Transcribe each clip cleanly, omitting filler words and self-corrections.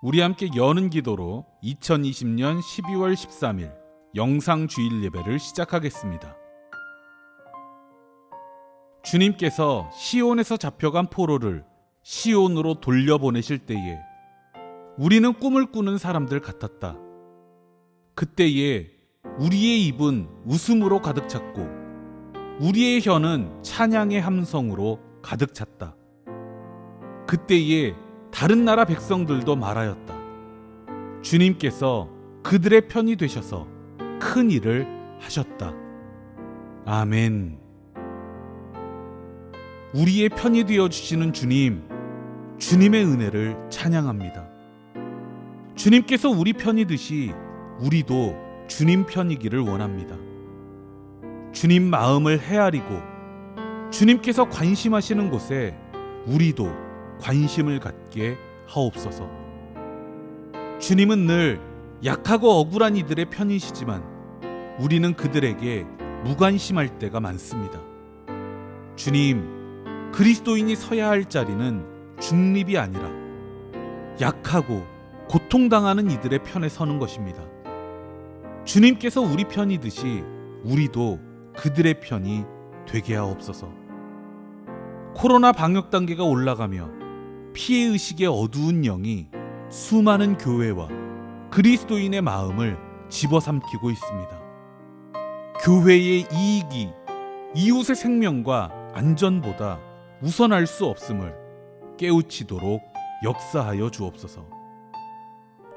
우리 함께 여는 기도로 2020년 12월 13일 영상 주일 예배를 시작하겠습니다. 주님께서 시온에서 잡혀간 포로를 시온으로 돌려보내실 때에 우리는 꿈을 꾸는 사람들 같았다. 그때에 우리의 입은 웃음으로 가득 찼고 우리의 혀는 찬양의 함성으로 가득 찼다. 그때에 다른 나라 백성들도 말하였다. 주님께서 그들의 편이 되셔서 큰 일을 하셨다. 아멘. 우리의 편이 되어주시는 주님, 주님의 은혜를 찬양합니다. 주님께서 우리 편이듯이 우리도 주님 편이기를 원합니다. 주님 마음을 헤아리고 주님께서 관심하시는 곳에 우리도 관심을 갖게 하옵소서. 주님은 늘 약하고 억울한 이들의 편이시지만 우리는 그들에게 무관심할 때가 많습니다. 주님, 그리스도인이 서야 할 자리는 중립이 아니라 약하고 고통당하는 이들의 편에 서는 것입니다. 주님께서 우리 편이듯이 우리도 그들의 편이 되게 하옵소서. 코로나 방역 단계가 올라가며 피해의식의 어두운 영이 수많은 교회와 그리스도인의 마음을 집어삼키고 있습니다. 교회의 이익이 이웃의 생명과 안전보다 우선할 수 없음을 깨우치도록 역사하여 주옵소서.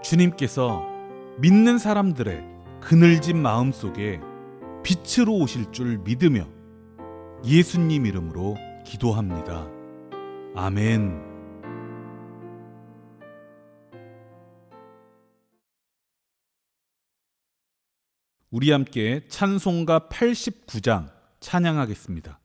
주님께서 믿는 사람들의 그늘진 마음 속에 빛으로 오실 줄 믿으며 예수님 이름으로 기도합니다. 아멘. 우리 함께 찬송가 89장 찬양하겠습니다.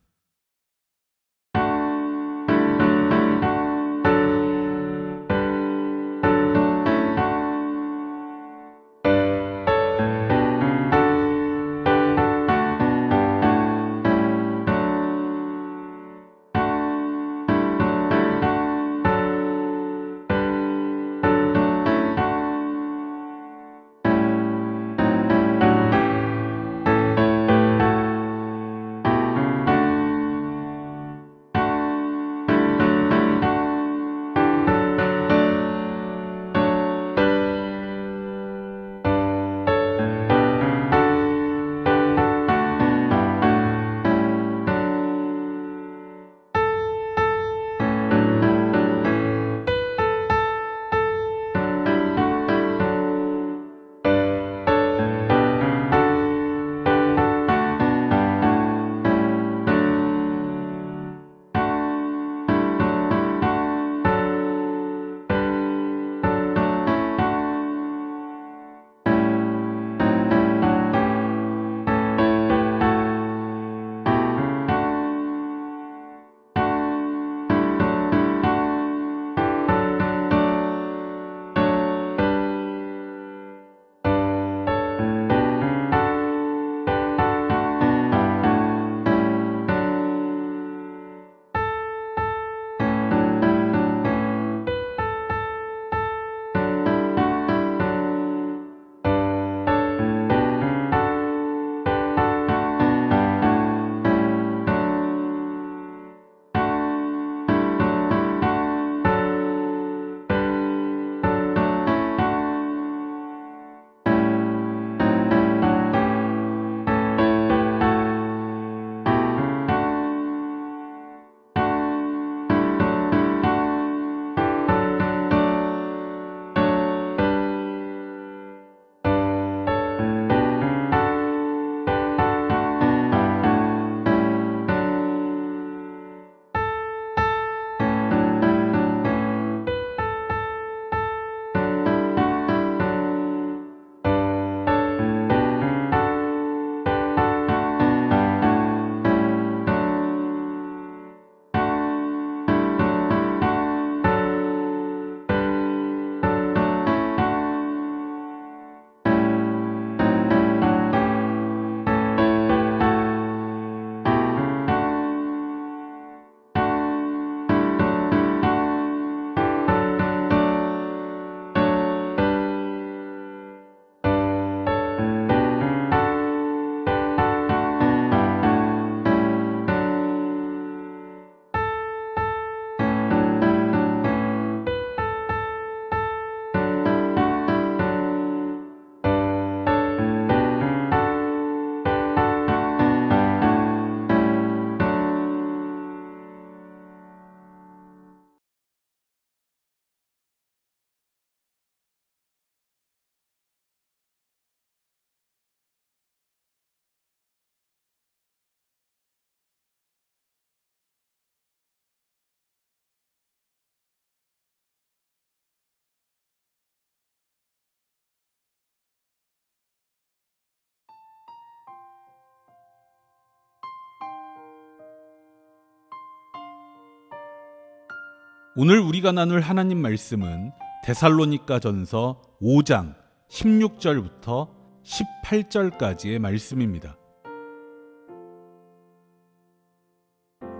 오늘 우리가 나눌 하나님 말씀은 데살로니가전서 5장 16절부터 18절까지의 말씀입니다.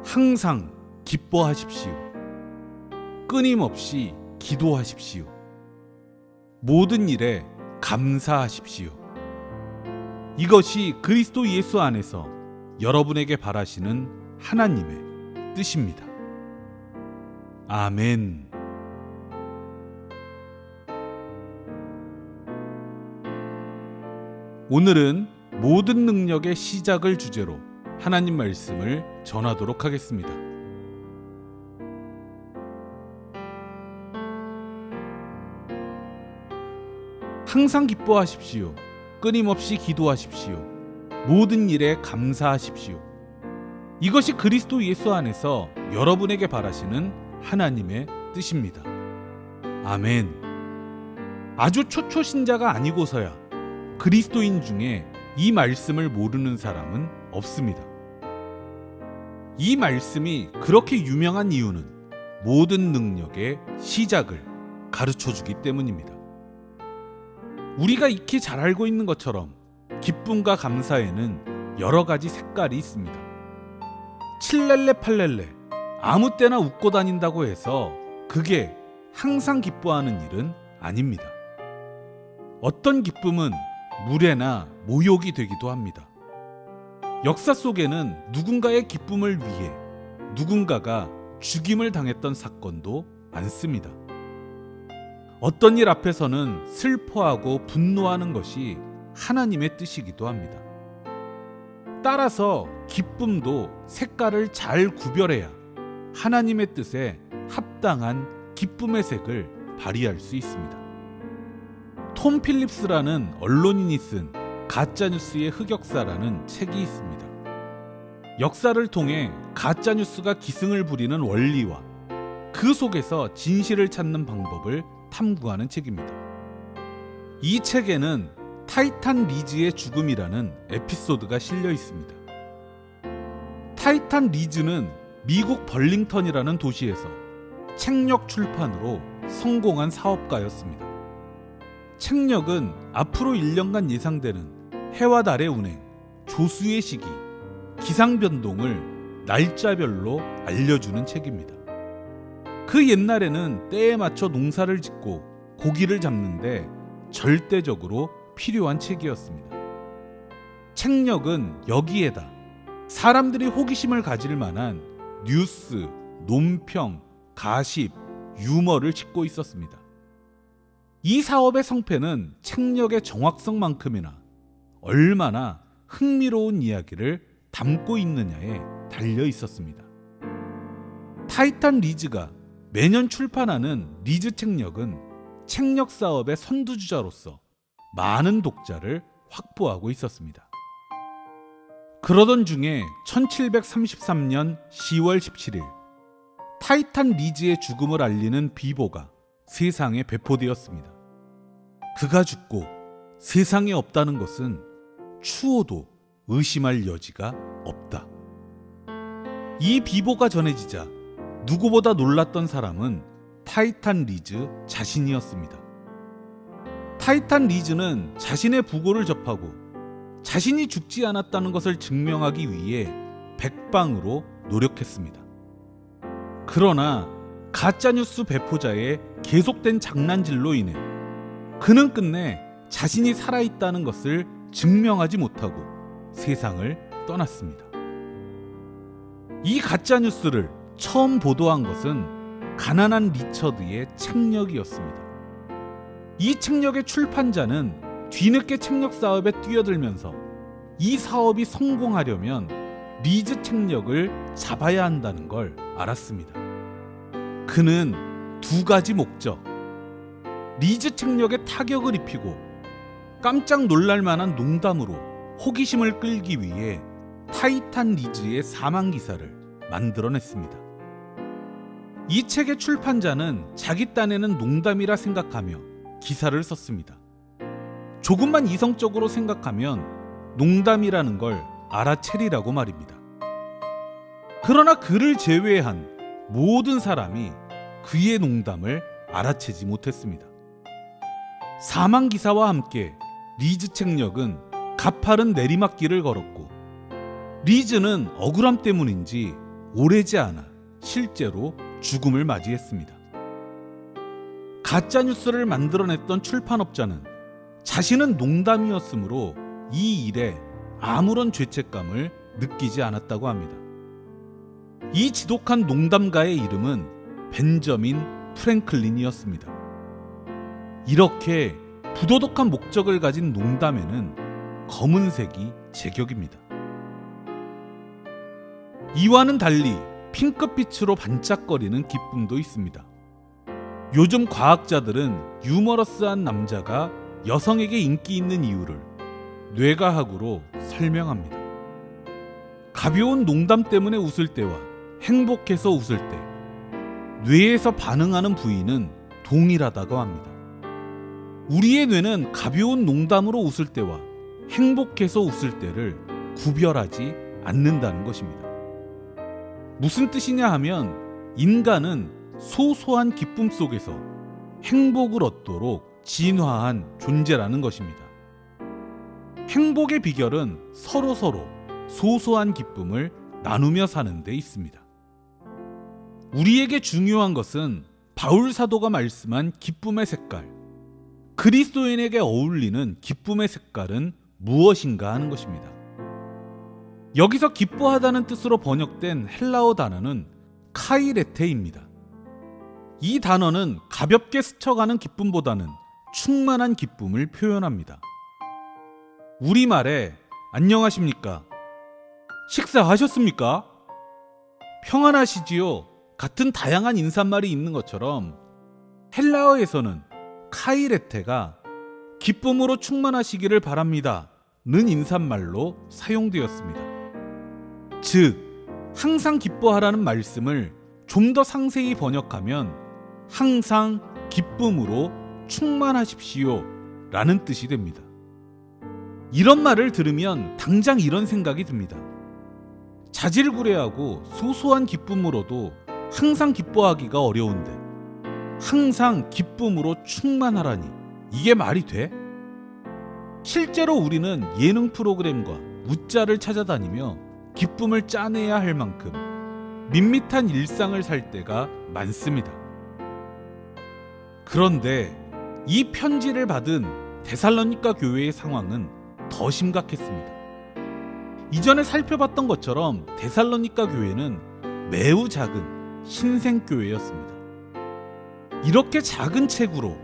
항상 기뻐하십시오. 끊임없이 기도하십시오. 모든 일에 감사하십시오. 이것이 그리스도 예수 안에서 여러분에게 바라시는 하나님의 뜻입니다. 아멘. 오늘은 모든 능력의 시작을 주제로 하나님 말씀을 전하도록 하겠습니다. 항상 기뻐하십시오. 끊임없이 기도하십시오. 모든 일에 감사하십시오. 이것이 그리스도 예수 안에서 여러분에게 바라시는 하나님의 뜻입니다. 아멘. 아주 초초신자가 아니고서야 그리스도인 중에 이 말씀을 모르는 사람은 없습니다. 이 말씀이 그렇게 유명한 이유는 모든 능력의 시작을 가르쳐주기 때문입니다. 우리가 익히 잘 알고 있는 것처럼 기쁨과 감사에는 여러 가지 색깔이 있습니다. 칠렐레 팔렐레 아무 때나 웃고 다닌다고 해서 그게 항상 기뻐하는 일은 아닙니다. 어떤 기쁨은 무례나 모욕이 되기도 합니다. 역사 속에는 누군가의 기쁨을 위해 누군가가 죽임을 당했던 사건도 많습니다. 어떤 일 앞에서는 슬퍼하고 분노하는 것이 하나님의 뜻이기도 합니다. 따라서 기쁨도 색깔을 잘 구별해야 하나님의 뜻에 합당한 기쁨의 색을 발휘할 수 있습니다. 톰 필립스라는 언론인이 쓴 가짜뉴스의 흑역사라는 책이 있습니다. 역사를 통해 가짜뉴스가 기승을 부리는 원리와 그 속에서 진실을 찾는 방법을 탐구하는 책입니다. 이 책에는 타이탄 리즈의 죽음이라는 에피소드가 실려 있습니다. 타이탄 리즈는 미국 벌링턴이라는 도시에서 책력 출판으로 성공한 사업가였습니다. 책력은 앞으로 1년간 예상되는 해와 달의 운행, 조수의 시기, 기상 변동을 날짜별로 알려주는 책입니다. 그 옛날에는 때에 맞춰 농사를 짓고 고기를 잡는데 절대적으로 필요한 책이었습니다. 책력은 여기에다 사람들이 호기심을 가질 만한 뉴스, 논평, 가십, 유머를 싣고 있었습니다. 이 사업의 성패는 책력의 정확성만큼이나 얼마나 흥미로운 이야기를 담고 있느냐에 달려 있었습니다. 타이탄 리즈가 매년 출판하는 리즈 책력은 책력 사업의 선두주자로서 많은 독자를 확보하고 있었습니다. 그러던 중에 1733년 10월 17일 타이탄 리즈의 죽음을 알리는 비보가 세상에 배포되었습니다. 그가 죽고 세상에 없다는 것은 추호도 의심할 여지가 없다. 이 비보가 전해지자 누구보다 놀랐던 사람은 타이탄 리즈 자신이었습니다. 타이탄 리즈는 자신의 부고를 접하고 자신이 죽지 않았다는 것을 증명하기 위해 백방으로 노력했습니다. 그러나 가짜뉴스 배포자의 계속된 장난질로 인해 그는 끝내 자신이 살아있다는 것을 증명하지 못하고 세상을 떠났습니다. 이 가짜뉴스를 처음 보도한 것은 가난한 리처드의 책력이었습니다. 이 책력의 출판자는 뒤늦게 책력 사업에 뛰어들면서 이 사업이 성공하려면 리즈 책력을 잡아야 한다는 걸 알았습니다. 그는 두 가지 목적, 리즈 책력에 타격을 입히고 깜짝 놀랄 만한 농담으로 호기심을 끌기 위해 타이탄 리즈의 사망 기사를 만들어냈습니다. 이 책의 출판자는 자기 딴에는 농담이라 생각하며 기사를 썼습니다. 조금만 이성적으로 생각하면 농담이라는 걸 알아채리라고 말입니다. 그러나 그를 제외한 모든 사람이 그의 농담을 알아채지 못했습니다. 사망 기사와 함께 리즈 책력은 가파른 내리막길을 걸었고, 리즈는 억울함 때문인지 오래지 않아 실제로 죽음을 맞이했습니다. 가짜뉴스를 만들어냈던 출판업자는 자신은 농담이었으므로 이 일에 아무런 죄책감을 느끼지 않았다고 합니다. 이 지독한 농담가의 이름은 벤저민 프랭클린이었습니다. 이렇게 부도덕한 목적을 가진 농담에는 검은색이 제격입니다. 이와는 달리 핑크빛으로 반짝거리는 기쁨도 있습니다. 요즘 과학자들은 유머러스한 남자가 여성에게 인기 있는 이유를 뇌과학으로 설명합니다. 가벼운 농담 때문에 웃을 때와 행복해서 웃을 때 뇌에서 반응하는 부위는 동일하다고 합니다. 우리의 뇌는 가벼운 농담으로 웃을 때와 행복해서 웃을 때를 구별하지 않는다는 것입니다. 무슨 뜻이냐 하면 인간은 소소한 기쁨 속에서 행복을 얻도록 진화한 존재라는 것입니다. 행복의 비결은 서로서로 소소한 기쁨을 나누며 사는 데 있습니다. 우리에게 중요한 것은 바울 사도가 말씀한 기쁨의 색깔, 그리스도인에게 어울리는 기쁨의 색깔은 무엇인가 하는 것입니다. 여기서 기뻐하다는 뜻으로 번역된 헬라어 단어는 카이레테입니다. 이 단어는 가볍게 스쳐가는 기쁨보다는 충만한 기쁨을 표현합니다. 우리말에 안녕하십니까? 식사하셨습니까? 평안하시지요? 같은 다양한 인사말이 있는 것처럼 헬라어에서는 카이레테가 기쁨으로 충만하시기를 바랍니다 는 인사말로 사용되었습니다. 즉, 항상 기뻐하라는 말씀을 좀 더 상세히 번역하면 항상 기쁨으로 충만하십시오 라는 뜻이 됩니다. 이런 말을 들으면 당장 이런 생각이 듭니다. 자질구레하고 소소한 기쁨으로도 항상 기뻐하기가 어려운데 항상 기쁨으로 충만하라니 이게 말이 돼? 실제로 우리는 예능 프로그램과 웃자를 찾아다니며 기쁨을 짜내야 할 만큼 밋밋한 일상을 살 때가 많습니다. 그런데 이 편지를 받은 데살로니가 교회의 상황은 더 심각했습니다. 이전에 살펴봤던 것처럼 데살로니가 교회는 매우 작은 신생교회였습니다. 이렇게 작은 체구로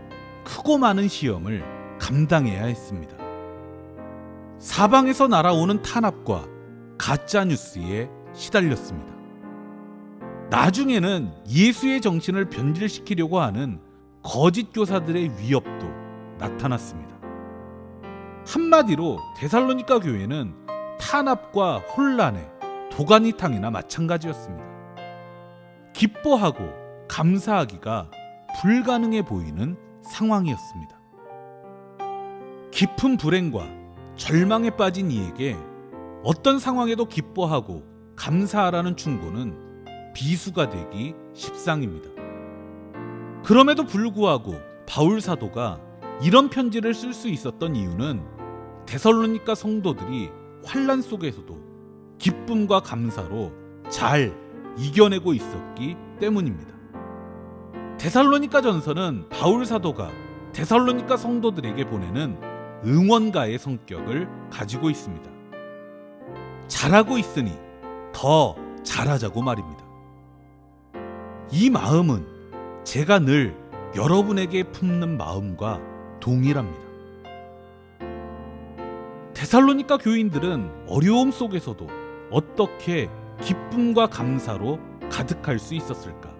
크고 많은 시험을 감당해야 했습니다. 사방에서 날아오는 탄압과 가짜뉴스에 시달렸습니다. 나중에는 예수의 정신을 변질시키려고 하는 거짓 교사들의 위협도 나타났습니다. 한마디로 데살로니가 교회는 탄압과 혼란의 도가니탕이나 마찬가지였습니다. 기뻐하고 감사하기가 불가능해 보이는 상황이었습니다. 깊은 불행과 절망에 빠진 이에게 어떤 상황에도 기뻐하고 감사하라는 충고는 비수가 되기 십상입니다. 그럼에도 불구하고 바울 사도가 이런 편지를 쓸 수 있었던 이유는 데살로니가 성도들이 환난 속에서도 기쁨과 감사로 잘 이겨내고 있었기 때문입니다. 데살로니가 전서는 바울 사도가 데살로니가 성도들에게 보내는 응원가의 성격을 가지고 있습니다. 잘하고 있으니 더 잘하자고 말입니다. 이 마음은 제가 늘 여러분에게 품는 마음과 동일합니다. 데살로니가 교인들은 어려움 속에서도 어떻게 기쁨과 감사로 가득할 수 있었을까?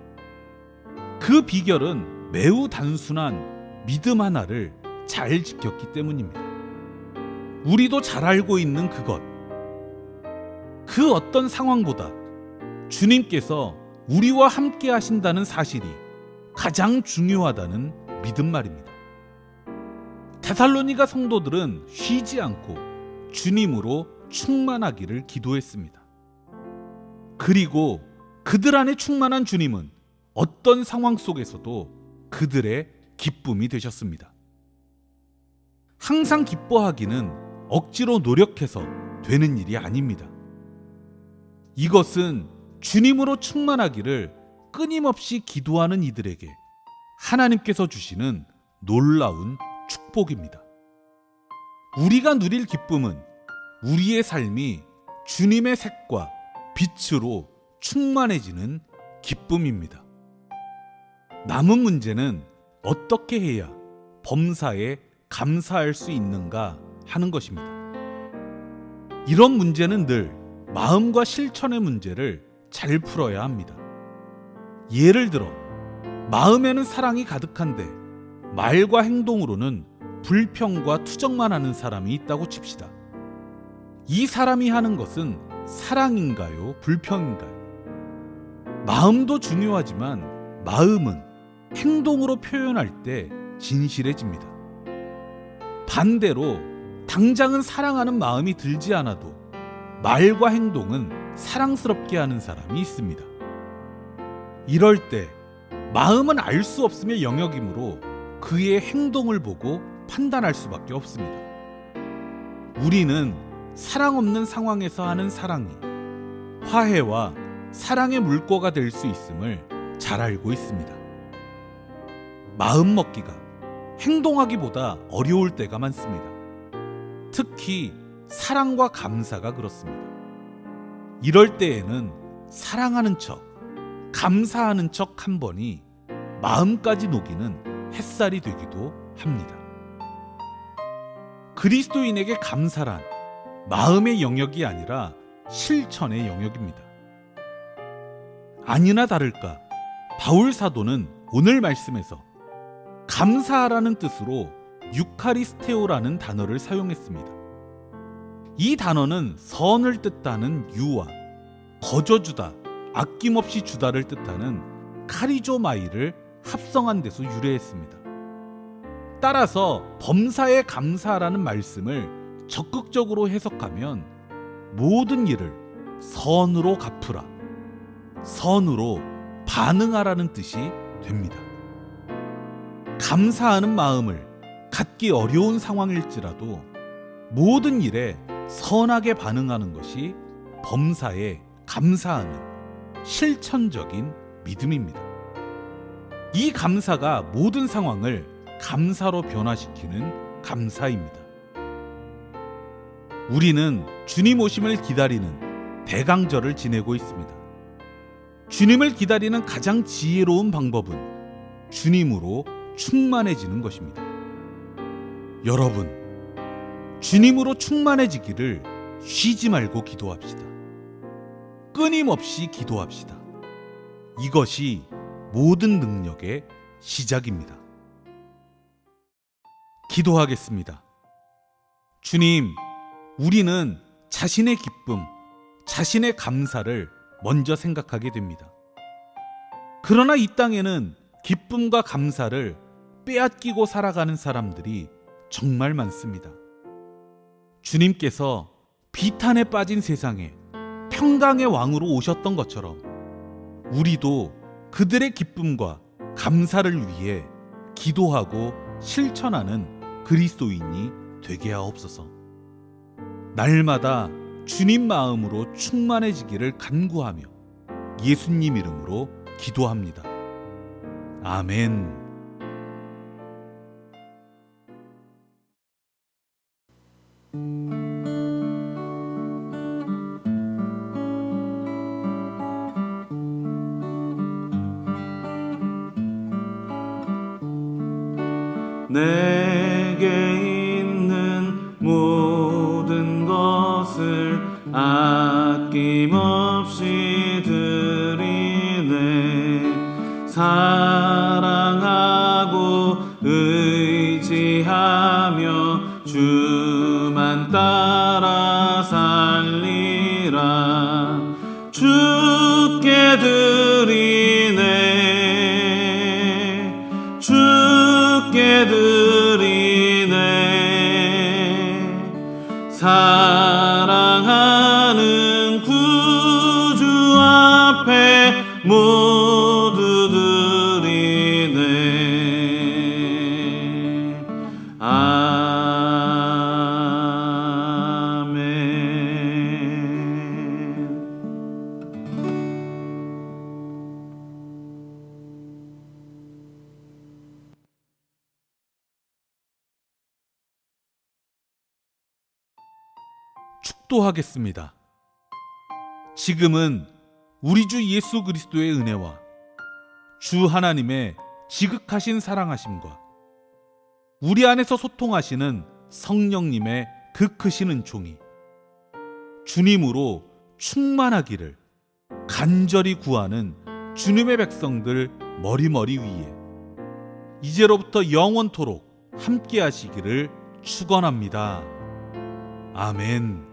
그 비결은 매우 단순한 믿음 하나를 잘 지켰기 때문입니다. 우리도 잘 알고 있는 그것, 그 어떤 상황보다 주님께서 우리와 함께 하신다는 사실이 가장 중요하다는 믿음 말입니다. 데살로니가 성도들은 쉬지 않고 주님으로 충만하기를 기도했습니다. 그리고 그들 안에 충만한 주님은 어떤 상황 속에서도 그들의 기쁨이 되셨습니다. 항상 기뻐하기는 억지로 노력해서 되는 일이 아닙니다. 이것은 주님으로 충만하기를 끊임없이 기도하는 이들에게 하나님께서 주시는 놀라운 축복입니다. 우리가 누릴 기쁨은 우리의 삶이 주님의 색과 빛으로 충만해지는 기쁨입니다. 남은 문제는 어떻게 해야 범사에 감사할 수 있는가 하는 것입니다. 이런 문제는 늘 마음과 실천의 문제를 잘 풀어야 합니다. 예를 들어 마음에는 사랑이 가득한데 말과 행동으로는 불평과 투정만 하는 사람이 있다고 칩시다. 이 사람이 하는 것은 사랑인가요? 불평인가요? 마음도 중요하지만 마음은 행동으로 표현할 때 진실해집니다. 반대로 당장은 사랑하는 마음이 들지 않아도 말과 행동은 사랑스럽게 하는 사람이 있습니다. 이럴 때 마음은 알 수 없음의 영역이므로 그의 행동을 보고 판단할 수밖에 없습니다. 우리는 사랑 없는 상황에서 하는 사랑이 화해와 사랑의 물꼬가 될 수 있음을 잘 알고 있습니다. 마음 먹기가 행동하기보다 어려울 때가 많습니다. 특히 사랑과 감사가 그렇습니다. 이럴 때에는 사랑하는 척, 감사하는 척 한 번이 마음까지 녹이는 햇살이 되기도 합니다. 그리스도인에게 감사란 마음의 영역이 아니라 실천의 영역입니다. 아니나 다를까 바울 사도는 오늘 말씀에서 감사하라는 뜻으로 유카리스테오라는 단어를 사용했습니다. 이 단어는 선을 뜻하는 유와 거저주다, 아낌없이 주다를 뜻하는 카리조마이를 합성한 데서 유래했습니다. 따라서 범사에 감사하라는 말씀을 적극적으로 해석하면 모든 일을 선으로 갚으라, 선으로 반응하라는 뜻이 됩니다. 감사하는 마음을 갖기 어려운 상황일지라도 모든 일에 선하게 반응하는 것이 범사에 감사하는 실천적인 믿음입니다. 이 감사가 모든 상황을 감사로 변화시키는 감사입니다. 우리는 주님 오심을 기다리는 대강절을 지내고 있습니다. 주님을 기다리는 가장 지혜로운 방법은 주님으로 충만해지는 것입니다. 여러분, 주님으로 충만해지기를 쉬지 말고 기도합시다. 끊임없이 기도합시다. 이것이 모든 능력의 시작입니다. 기도하겠습니다. 주님, 우리는 자신의 기쁨, 자신의 감사를 먼저 생각하게 됩니다. 그러나 이 땅에는 기쁨과 감사를 빼앗기고 살아가는 사람들이 정말 많습니다. 주님께서 비탄에 빠진 세상에 평강의 왕으로 오셨던 것처럼 우리도 그들의 기쁨과 감사를 위해 기도하고 실천하는 그리스도인이 되게 하옵소서. 날마다 주님 마음으로 충만해지기를 간구하며 예수님 이름으로 기도합니다. 아멘. 내게 있는 모든 것을 아낌없이 드리네. 사랑하고 의지하며 주만 따라 살리라. 주께 드리네. 주께 드리네. 사랑하는 구주 모두 드리네. 축도하겠습니다. 지금은 우리 주 예수 그리스도의 은혜와 주 하나님의 지극하신 사랑하심과 우리 안에서 소통하시는 성령님의 그 크신 은총이 주님으로 충만하기를 간절히 구하는 주님의 백성들 머리머리 위에 이제로부터 영원토록 함께 하시기를 축원합니다. 아멘.